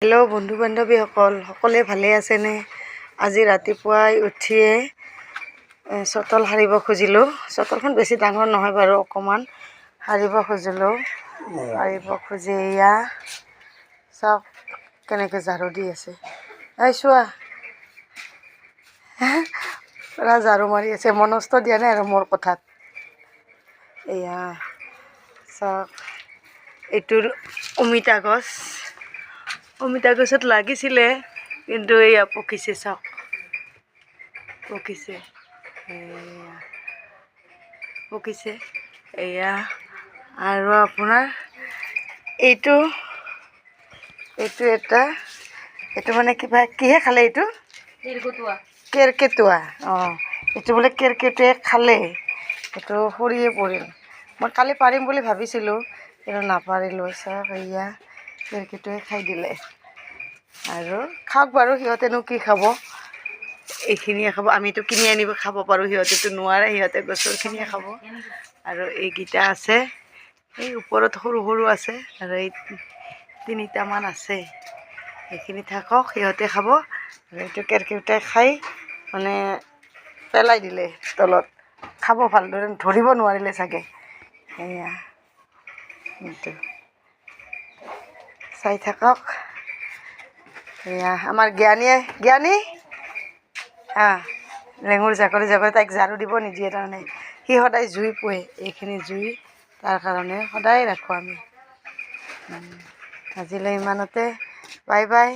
Hello' বন্ধু বান্ধৱীসকল, সকলোৱে ভালে আছেনে? আজি ৰাতিপুৱাই উঠিয়ে চোতাল সাৰিব খুজিলোঁ। চোতালখন বেছি ডাঙৰ নহয় বাৰু, অকণমান সাৰিব খুজিলোঁ। সাৰিব খুজি এয়া চাওক কেনেকৈ ঝাৰু দি আছে। এই চোৱা, পুৰা ঝাৰু মাৰি আছে, মনস্থ দিয়া নাই আৰু মোৰ কথাত। এয়া চাওক, এইটো অমিতা গছ। অমিতা গছত লাগিছিলে, কিন্তু এয়া পকিছে, চাওক পকিছে, এয়া পকিছে। এয়া আৰু আপোনাৰ এইটো এটা, এইটো মানে কিবা কিহে খালে? এইটো কেৰ্কেটুৱা। অঁ, এইটো বোলে কেৰ্কেটুৱাই খালে, এইটো সৰিয়ে পৰিল। মই কালি পাৰিম বুলি ভাবিছিলোঁ, কিন্তু নাপাৰিলোঁ। চাওক, এয়া কেৰ্কেটুৱাই খাই দিলে। আৰু খাওক বাৰু, সিহঁতেনো কি খাব, এইখিনিয়ে খাব। আমিতো কিনি আনিব খাব পাৰোঁ, সিহঁতেতো নোৱাৰে, সিহঁতে গছৰখিনিয়ে খাব। আৰু এইকেইটা আছে, এই ওপৰত সৰু সৰু আছে, আৰু এই তিনিটামান আছে, সেইখিনি থাকক, সিহঁতে খাব। আৰু এইটো কেৰ্কেটুৱাই খাই মানে পেলাই দিলে তলত, খাব ভালদৰে ধৰিব নোৱাৰিলে চাগে। এয়া এইটো চাই থাকক। এয়া আমাৰ জ্ঞানী লেঙুৰ জাকৰি তাইক ঝাৰু দিব নিদিয়ে তাৰমানে। সি সদায় জুই পোৱে, এইখিনি জুই তাৰ কাৰণে সদায় ৰাখোঁ আমি। আজিলৈ ইমানতে, বাই বাই।